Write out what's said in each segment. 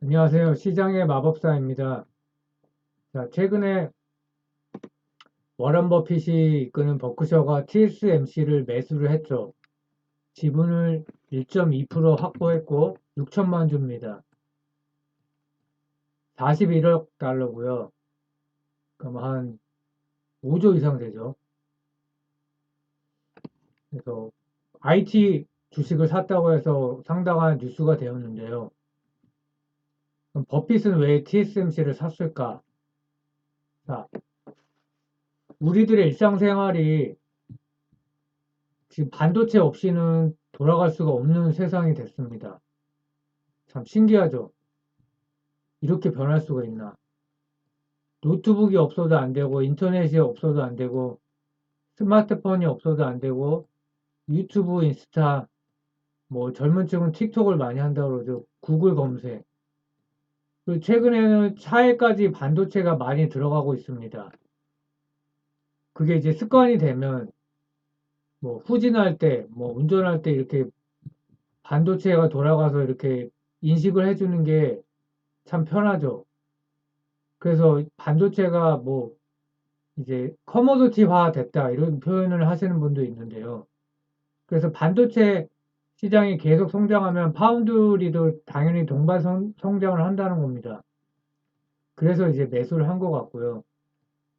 안녕하세요. 시장의 마법사입니다. 자, 최근에 워런 버핏이 이끄는 버크셔가 TSMC를 매수를 했죠. 지분을 1.2% 확보했고 6천만 주입니다. 41억 달러고요. 그럼 한 5조 이상 되죠. 그래서 IT 주식을 샀다고 해서 상당한 뉴스가 되었는데요. 그럼 버핏은 왜 TSMC를 샀을까? 자, 우리들의 일상생활이 지금 반도체 없이는 돌아갈 수가 없는 세상이 됐습니다. 참 신기하죠? 이렇게 변할 수가 있나? 노트북이 없어도 안 되고, 인터넷이 없어도 안 되고, 스마트폰이 없어도 안 되고, 유튜브, 인스타, 뭐 젊은 층은 틱톡을 많이 한다고 그러죠. 구글 검색. 그리고 최근에는 차에까지 반도체가 많이 들어가고 있습니다. 그게 이제 습관이 되면, 뭐 후진할 때, 뭐 운전할 때 이렇게 반도체가 돌아가서 이렇게 인식을 해주는 게 참 편하죠. 그래서 반도체가 뭐 이제 커머더티화 됐다 이런 표현을 하시는 분도 있는데요. 그래서 반도체 시장이 계속 성장하면 파운드리도 당연히 동반 성장을 한다는 겁니다. 그래서 이제 매수를 한 것 같고요.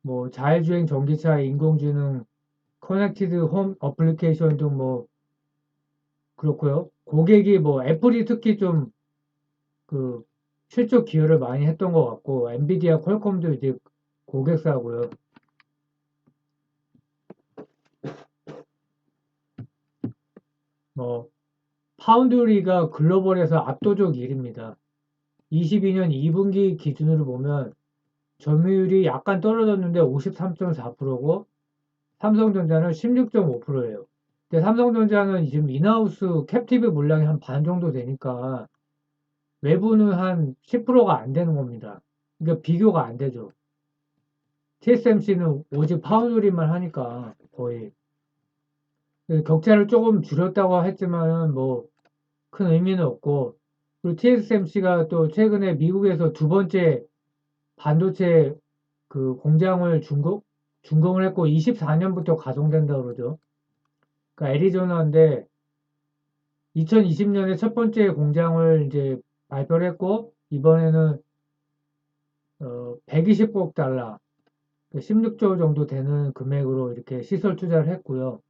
뭐 자율주행 전기차, 인공지능, 커넥티드 홈 어플리케이션 등 뭐 그렇고요. 고객이 뭐 애플이 특히 좀 그 실적 기여를 많이 했던 것 같고 엔비디아, 퀄컴도 이제 고객사고요. 뭐 파운드리가 글로벌에서 압도적 1위입니다. 22년 2분기 기준으로 보면 점유율이 약간 떨어졌는데 53.4%고 삼성전자는 16.5%예요. 근데 삼성전자는 지금 인하우스 캡티브 물량이 한 반 정도 되니까 외부는 한 10%가 안 되는 겁니다. 그러니까 비교가 안 되죠. TSMC는 오직 파운드리만 하니까 거의 그래서 격차를 조금 줄였다고 했지만은 뭐 큰 의미는 없고 그리고 TSMC가 또 최근에 미국에서 두 번째 반도체 그 공장을 준공을 했고 24년부터 가동된다고 그러죠. 그러니까 애리조나인데 2020년에 첫 번째 공장을 이제 발표를 했고 이번에는 120억 달러, 16조 정도 되는 금액으로 이렇게 시설 투자를 했고요.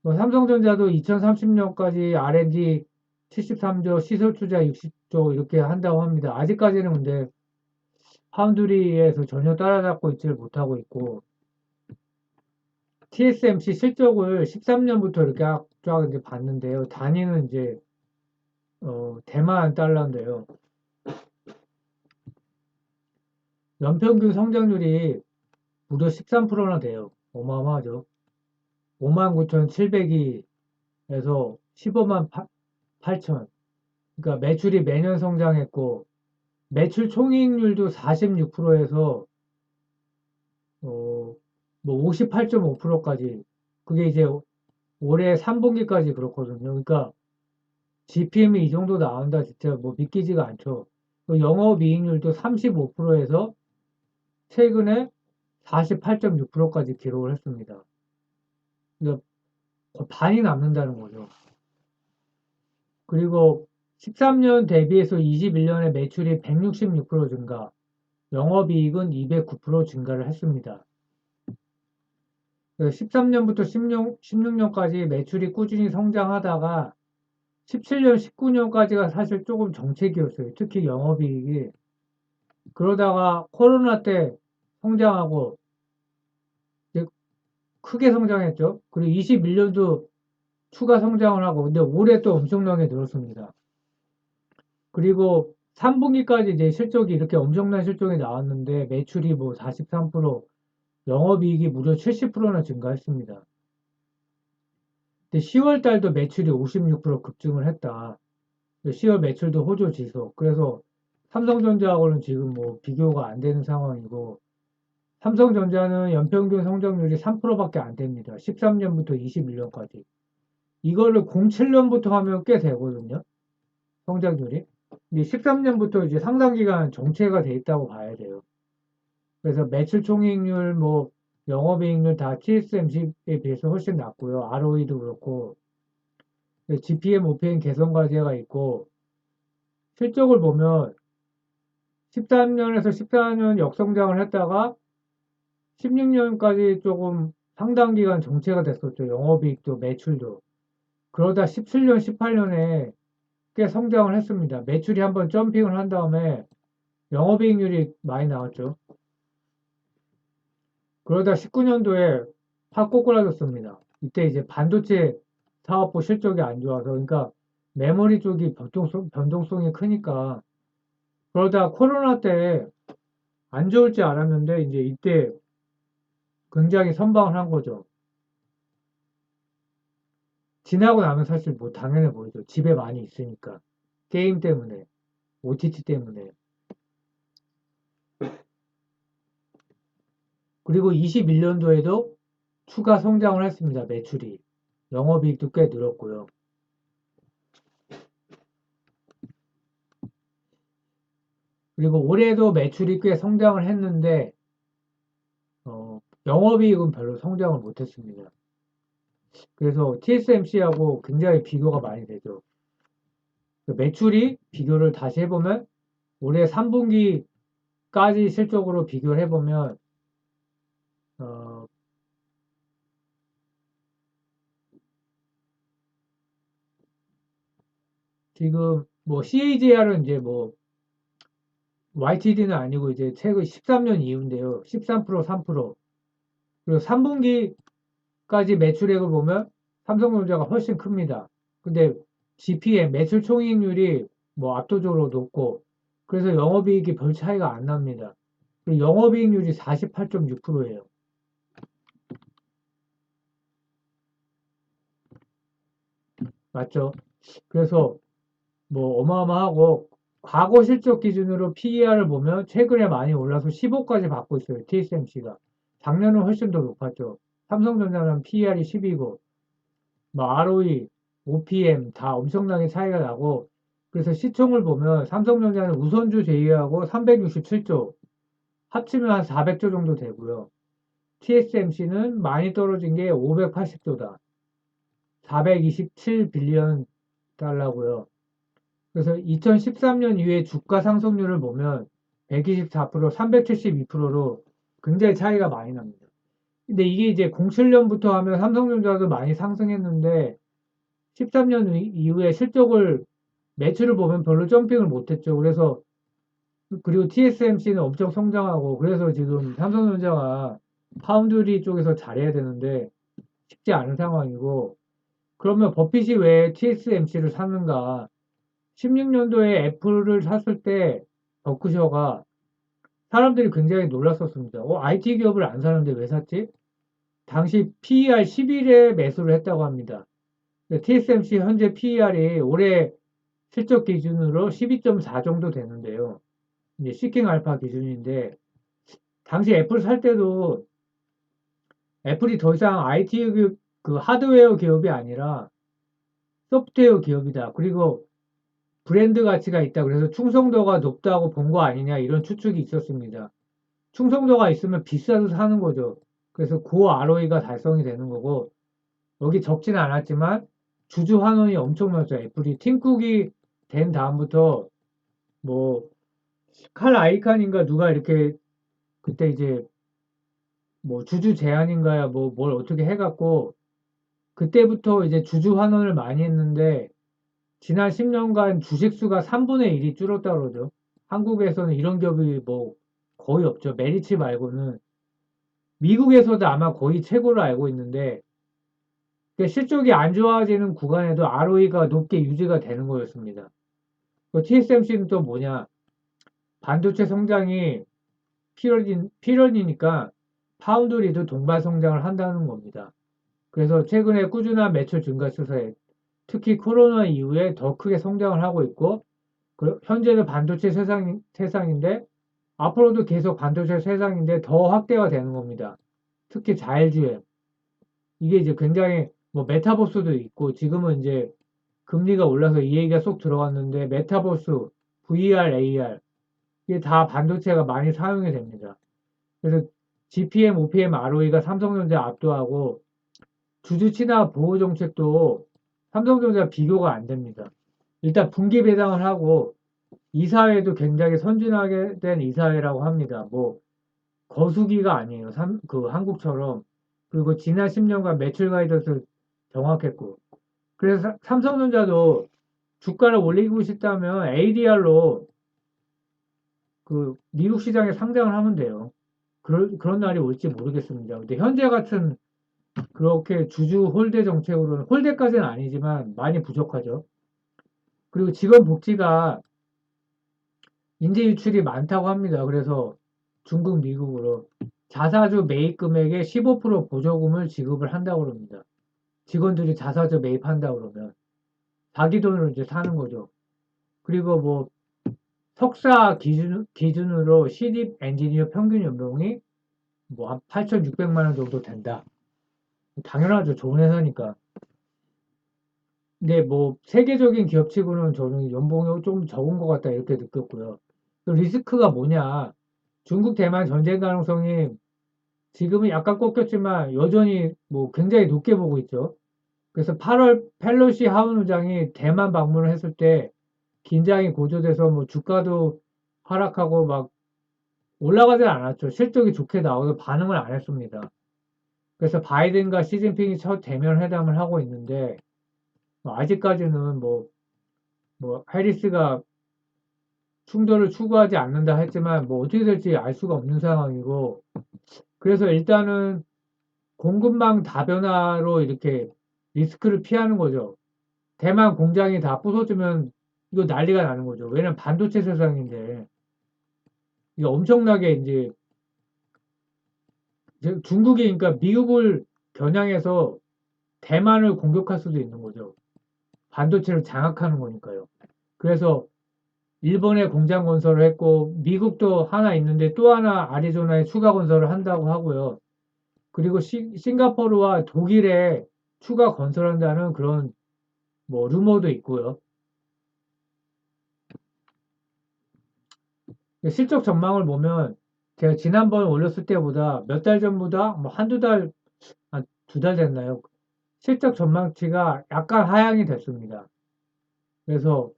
뭐 삼성전자도 2030년까지 R&D 73조, 시설 투자 60조 이렇게 한다고 합니다. 아직까지는 근데 파운드리에서 전혀 따라잡고 있지를 못하고 있고 TSMC 실적을 13년부터 이렇게 쫙 이제 봤는데요. 단위는 이제 대만 달러인데요. 연평균 성장률이 무려 13%나 돼요. 어마어마하죠. 59,700이에서 15만 8천. 그러니까 매출이 매년 성장했고 매출 총이익률도 46%에서 뭐 58.5%까지 그게 이제 올해 3분기까지 그렇거든요. 그러니까 GPM이 이 정도 나온다 진짜 뭐 믿기지가 않죠. 그 영업이익률도 35%에서 최근에 48.6%까지 기록을 했습니다. 그러니까 반이 남는다는 거죠. 그리고 13년 대비해서 21년에 매출이 166% 증가, 영업이익은 209% 증가를 했습니다. 13년부터 16년까지 매출이 꾸준히 성장하다가 17년, 19년까지가 사실 조금 정체기였어요. 특히 영업이익이. 그러다가 코로나 때 성장하고 이제 크게 성장했죠. 그리고 21년도 추가 성장을 하고 근데 올해 또 엄청나게 늘었습니다. 그리고 3분기까지 이제 실적이 이렇게 엄청난 실적이 나왔는데 매출이 뭐 43%, 영업이익이 무려 70%나 증가했습니다. 근데 10월 달도 매출이 56% 급증을 했다. 10월 매출도 호조 지속. 그래서 삼성전자하고는 지금 뭐 비교가 안 되는 상황이고 삼성전자는 연평균 성장률이 3%밖에 안 됩니다. 13년부터 21년까지. 이거를 07년부터 하면 꽤 되거든요. 성장률이. 이제 13년부터 이제 상당 기간 정체가 돼 있다고 봐야 돼요. 그래서 매출 총이익률, 뭐 영업이익률 다 TSMC에 비해서 훨씬 낮고요. ROE도 그렇고 GPM, OPM 개선 과제가 있고 실적을 보면 13년에서 14년 역성장을 했다가 16년까지 조금 상당 기간 정체가 됐었죠. 영업이익도 매출도. 그러다 17년, 18년에 꽤 성장을 했습니다. 매출이 한번 점핑을 한 다음에 영업이익률이 많이 나왔죠. 그러다 19년도에 확 꼬꾸라졌습니다. 이때 이제 반도체 사업부 실적이 안 좋아서, 그러니까 메모리 쪽이 변동성이 크니까, 그러다 코로나 때 안 좋을지 알았는데, 이제 이때 굉장히 선방을 한 거죠. 지나고 나면 사실 뭐 당연해 보이죠. 집에 많이 있으니까. 게임 때문에, OTT 때문에. 그리고 21년도에도 추가 성장을 했습니다. 매출이. 영업이익도 꽤 늘었고요. 그리고 올해도 매출이 꽤 성장을 했는데 영업이익은 별로 성장을 못했습니다. 그래서 TSMC하고 굉장히 비교가 많이 되죠. 매출이 비교를 다시 해보면 올해 3분기까지 실적으로 비교를 해보면 어, 지금 뭐 CAGR은 이제 뭐 YTD는 아니고 이제 최근 13년 이후인데요. 13%, 3%. 그리고 3분기까지 매출액을 보면 삼성전자가 훨씬 큽니다. 근데 GPM 매출 총이익률이 뭐 압도적으로 높고 그래서 영업이익이 별 차이가 안 납니다. 그리고 영업이익률이 48.6%예요. 맞죠? 그래서 뭐 어마어마하고 과거 실적 기준으로 PER을 보면 최근에 많이 올라서 15까지 받고 있어요. TSMC가. 작년은 훨씬 더 높았죠. 삼성전자는 PER이 10이고 뭐 ROE, OPM 다 엄청나게 차이가 나고 그래서 시총을 보면 삼성전자는 우선주 제외하고 367조 합치면 한 400조 정도 되고요. TSMC는 많이 떨어진 게 580조다. 427 빌리언 달러고요. 그래서 2013년 이후에 주가 상승률을 보면 124%, 372%로 굉장히 차이가 많이 납니다. 근데 이게 이제 07년부터 하면 삼성전자도 많이 상승했는데 13년 이후에 실적을 매출을 보면 별로 점핑을 못했죠. 그래서 그리고 TSMC는 엄청 성장하고 그래서 지금 삼성전자가 파운드리 쪽에서 잘해야 되는데 쉽지 않은 상황이고 그러면 버핏이 왜 TSMC를 샀는가? 16년도에 애플을 샀을 때 버크셔가 사람들이 굉장히 놀랐었습니다. IT 기업을 안 사는데 왜 샀지? 당시 PER 11에 매수를 했다고 합니다. TSMC 현재 PER이 올해 실적 기준으로 12.4 정도 되는데요. 이제 시킹 알파 기준인데 당시 애플 살 때도 애플이 더 이상 IT 기업, 그 하드웨어 기업이 아니라 소프트웨어 기업이다. 그리고 브랜드 가치가 있다. 그래서 충성도가 높다고 본 거 아니냐 이런 추측이 있었습니다. 충성도가 있으면 비싸도 사는 거죠. 그래서 고 ROE가 달성이 되는 거고 여기 적지는 않았지만 주주 환원이 엄청났죠. 애플이 팀쿡이 된 다음부터 뭐 칼 아이칸인가 누가 이렇게 그때 이제 뭐 주주 제한인가요? 뭐 뭘 어떻게 해갖고 그때부터 이제 주주 환원을 많이 했는데 지난 10년간 주식수가 3분의 1이 줄었다 그러죠. 한국에서는 이런 기업이 뭐 거의 없죠. 메리츠 말고는 미국에서도 아마 거의 최고로 알고 있는데 실적이 안 좋아지는 구간에도 ROE가 높게 유지가 되는 거였습니다. TSMC는 또 뭐냐? 반도체 성장이 필연이니까 파운드리도 동반 성장을 한다는 겁니다. 그래서 최근에 꾸준한 매출 증가 추세에 특히 코로나 이후에 더 크게 성장을 하고 있고 현재는 반도체 세상인데 앞으로도 계속 반도체 세상인데 더 확대가 되는 겁니다. 특히 자율주행 이게 이제 굉장히 뭐 메타버스도 있고 지금은 이제 금리가 올라서 이 얘기가 쏙 들어갔는데 메타버스 VR, AR 이게 다 반도체가 많이 사용이 됩니다. 그래서 GPM, OPM, ROE가 삼성전자 압도하고 주주 친화 보호 정책도 삼성전자 비교가 안 됩니다. 일단 분기 배당을 하고 이사회도 굉장히 선진하게 된 이사회라고 합니다. 뭐 거수기가 아니에요. 그 한국처럼. 그리고 지난 10년간 매출 가이던스 정확했고. 그래서 삼성전자도 주가를 올리고 싶다면 ADR로 그 미국 시장에 상장을 하면 돼요. 그런 날이 올지 모르겠습니다. 근데 현재 같은 그렇게 주주 홀대 정책으로는 홀대까지는 아니지만 많이 부족하죠. 그리고 직원 복지가 인재 유출이 많다고 합니다. 그래서 중국, 미국으로 자사주 매입 금액의 15% 보조금을 지급을 한다고 그럽니다. 직원들이 자사주 매입한다 그러면 자기 돈으로 이제 사는 거죠. 그리고 뭐 석사 기준으로 신입 엔지니어 평균 연봉이 뭐 한 8,600만 원 정도 된다. 당연하죠. 좋은 회사니까. 근데 뭐 세계적인 기업치고는 저는 연봉이 좀 적은 것 같다 이렇게 느꼈고요. 그 리스크가 뭐냐? 중국 대만 전쟁 가능성이 지금은 약간 꺾였지만 여전히 뭐 굉장히 높게 보고 있죠. 그래서 8월 펠로시 하원 의장이 대만 방문을 했을 때 긴장이 고조돼서 뭐 주가도 하락하고 막 올라가지 않았죠. 실적이 좋게 나와서 반응을 안 했습니다. 그래서 바이든과 시진핑이 첫 대면 회담을 하고 있는데 뭐 아직까지는 뭐 해리스가 충돌을 추구하지 않는다 했지만 뭐 어떻게 될지 알 수가 없는 상황이고 그래서 일단은 공급망 다변화로 이렇게 리스크를 피하는 거죠. 대만 공장이 다 부서지면 이거 난리가 나는 거죠. 왜냐면 반도체 세상인데 이게 엄청나게 이제 중국이 그러니까 미국을 겨냥해서 대만을 공격할 수도 있는 거죠. 반도체를 장악하는 거니까요. 그래서 일본에 공장 건설을 했고 미국도 하나 있는데 또 하나 아리조나에 추가 건설을 한다고 하고요. 그리고 싱가포르와 독일에 추가 건설한다는 그런 뭐 루머도 있고요. 실적 전망을 보면 제가 지난번 올렸을 때보다 몇 달 전보다 뭐 한두 달, 한 두 달 됐나요? 실적 전망치가 약간 하향이 됐습니다. 그래서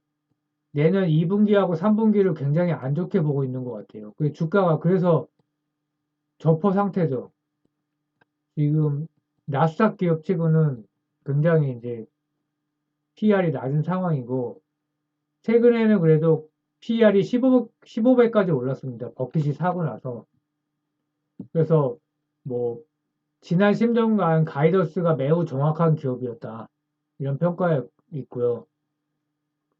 내년 2분기하고 3분기를 굉장히 안 좋게 보고 있는 것 같아요. 그 주가가 그래서 저퍼 상태죠. 지금 나스닥 기업치고는 굉장히 이제 PR이 낮은 상황이고 최근에는 그래도 PR이 15배까지 올랐습니다. 버핏이 사고 나서. 그래서 뭐 지난 10년간 가이던스가 매우 정확한 기업이었다. 이런 평가가 있고요.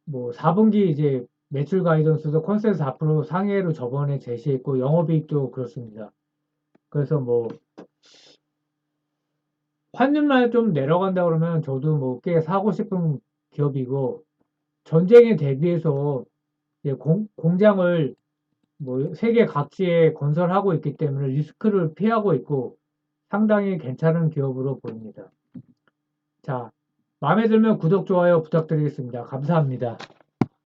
뭐 4분기 이제 매출 가이던스도 컨센서스 4% 상회로 저번에 제시했고 영업이익도 그렇습니다. 그래서 뭐 환율만 좀 내려간다 그러면 저도 뭐 꽤 사고 싶은 기업이고 전쟁에 대비해서 이제 공장을 뭐 세계 각지에 건설하고 있기 때문에 리스크를 피하고 있고 상당히 괜찮은 기업으로 보입니다. 자, 마음에 들면 구독, 좋아요 부탁드리겠습니다. 감사합니다.